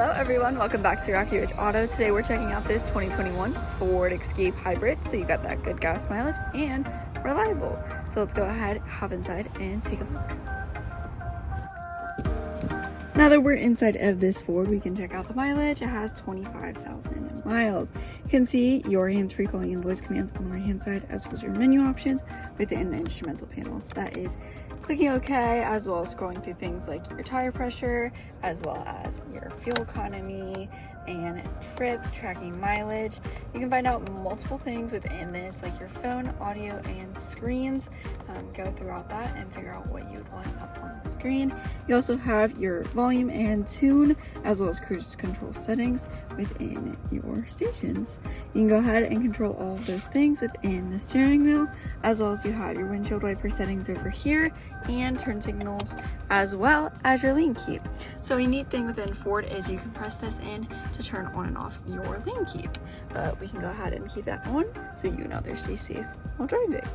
Hello everyone, welcome back to Rocky Ridge Auto. Today we're checking out this 2021 Ford Escape Hybrid. So you got that good gas mileage and reliable. So let's go ahead, hop inside and take a look. Now that we're inside of this Ford, we can check out the mileage. It has 25,000 miles. You can see your hands-free calling and voice commands on the right hand side, as well as your menu options within the instrumental panels. That is clicking OK, as well as scrolling through things like your tire pressure, as well as your fuel economy and trip, tracking mileage. You can find out multiple things within this, like your phone, audio, and screens. Go throughout that and figure out what you would want up on the screen. You also have your volume and tune, as well as cruise control settings within your stations. You can go ahead and control all of those things within the steering wheel, as well as you have your windshield wiper settings over here and turn signals, as well as your lane keep. So a neat thing within Ford is you can press this in to turn on and off your lane keep. But we can go ahead and keep that on so you and others stay safe while driving.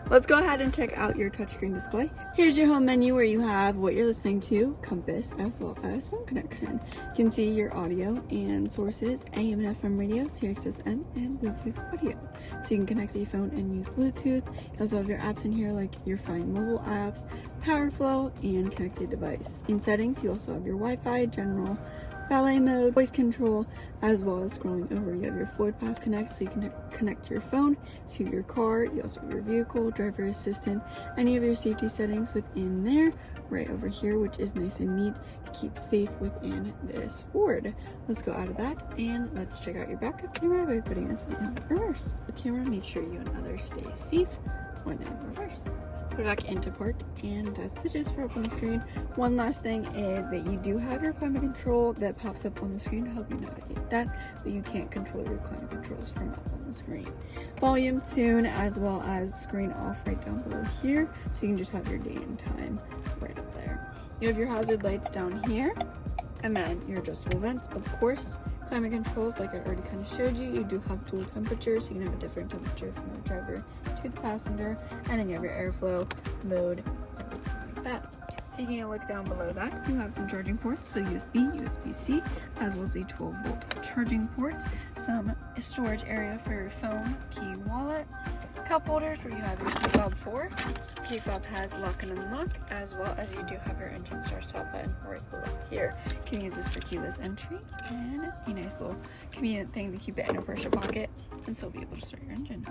Let's go ahead and check out your touchscreen display. Here's your home menu where you have what you're listening to, compass, as well as phone connection. You can see your audio and sources, AM and FM radio, Sirius XM, and Bluetooth audio. So you can connect to your phone and use Bluetooth. You also have your apps in here like your Find mobile apps, PowerFlow, and connected device. In settings, you also have your Wi-Fi, general, valet mode, voice control, as well as scrolling over. You have your Ford Pass Connect, so you can connect your phone to your car. You also have your vehicle, driver assistant, any of your safety settings within there, right over here, which is nice and neat to keep safe within this Ford. Let's go out of that and let's check out your backup camera by putting this in reverse. The camera, make sure you and others stay safe when in reverse. Put it back into park, and that's the gist for up on the screen. One last thing is that you do have your climate control that pops up on the screen to help you navigate that, but you can't control your climate controls from up on the screen. Volume, tune, as well as screen off right down below here, so you can just have your date and time right up there. You have your hazard lights down here, and then your adjustable vents, of course. Climate controls, like I already kind of showed you, you do have dual temperatures, so you can have a different temperature from the driver to the passenger, and then you have your airflow mode, like that. Taking a look down below that, you have some charging ports, so USB, USB-C, as well as a 12-volt charging port, some storage area for your phone, key, wallet, cup holders where you have your key fob 4. Key fob has lock and unlock, as well as you do have your engine start stop button right below here. You can use this for keyless entry, and a nice little convenient thing to keep it in a pressure pocket and still be able to start your engine.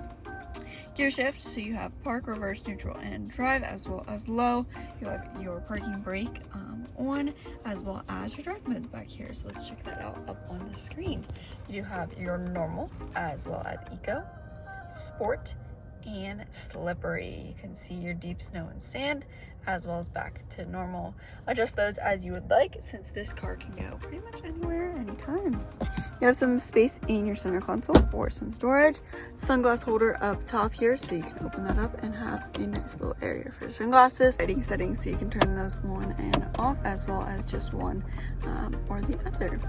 Gear shift, so you have park, reverse, neutral, and drive, as well as low. You have your parking brake on, as well as your drive modes back here. So let's check that out up on the screen. You have your normal, as well as eco, sport, and slippery. You can see your deep snow and sand, as well as back to normal. Adjust those as you would like, since this car can go pretty much anywhere, anytime. You have some space in your center console for some storage. Sunglass holder up top here, so you can open that up and have a nice little area for sunglasses. Lighting settings, so you can turn those on and off, as well as just one or the other.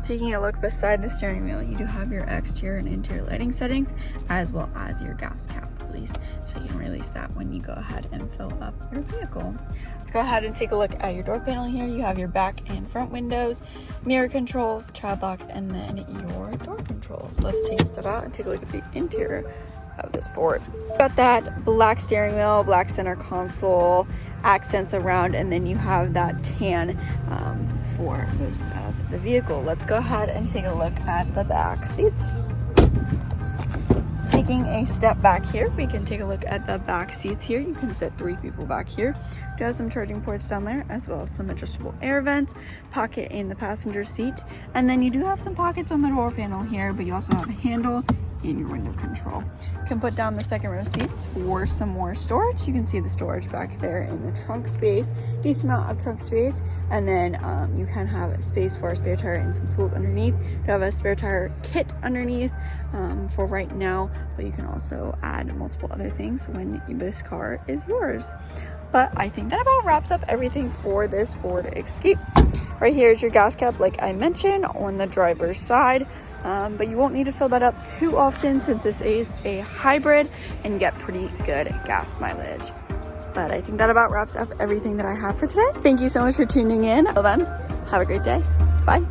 Taking a look beside the steering wheel, you do have your exterior and interior lighting settings, as well as your gas cap release, so you can release that when you go ahead and fill up your vehicle. Let's go ahead and take a look at your door panel here. You have your back and front windows, mirror controls, child lock, and then your door controls. Let's take a step out and take a look at the interior of this Ford. Got that black steering wheel, black center console, accents around, and then you have that tan for most of the vehicle. Let's go ahead and take a look at the back seats. Taking a step back here, we can take a look at the back seats here. You can sit 3 people back here. You have some charging ports down there, as well as some adjustable air vents, pocket in the passenger seat, and then you do have some pockets on the door panel here, but you also have a handle in your window control. You can put down the second row seats for some more storage. You can see the storage back there in the trunk space, decent amount of trunk space, and then you can have space for a spare tire and some tools underneath. You have a spare tire kit underneath for right now, but you can also add multiple other things when this car is yours. But I think that about wraps up everything for this Ford Escape. Right here is your gas cap, like I mentioned, on the driver's side. But you won't need to fill that up too often, since this is a hybrid and you get pretty good gas mileage. But I think that about wraps up everything that I have for today. Thank you so much for tuning in. Until then, have a great day. Bye.